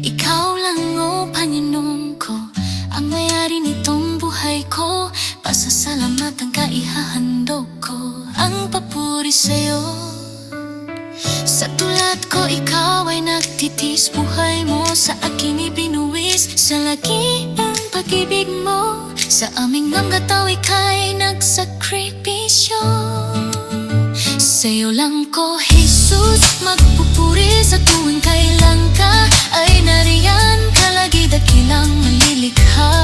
Ikaw lang, o Panginoon ko, ang may-ari nitong buhay ko. Pasasalamat ang kaihahandog ko, ang papuri sa'yo. Sa tulad ko, ikaw ay nagtitis, buhay mo sa akin ibinuwis. Sa laki ang pag-ibig mo, sa aming namgataw ika'y nagsakripisyo. Sa'yo lang ko, Jesus, magpupuri sa tuwing kailan ka ay nariyan, kalagi dakilang malilikha.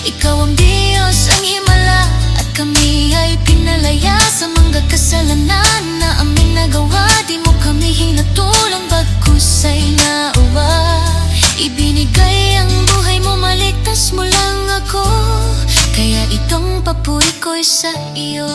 Ikaw ang Diyos, ang himala, at kami ay pinalaya sa mga kasalanan na aming nagawa. Di mo kami hinatulang, bagkus ay nauwa. Ibinigay ang buhay mo, maligtas mo lang ako, kaya itong papuri ko'y sa iyo.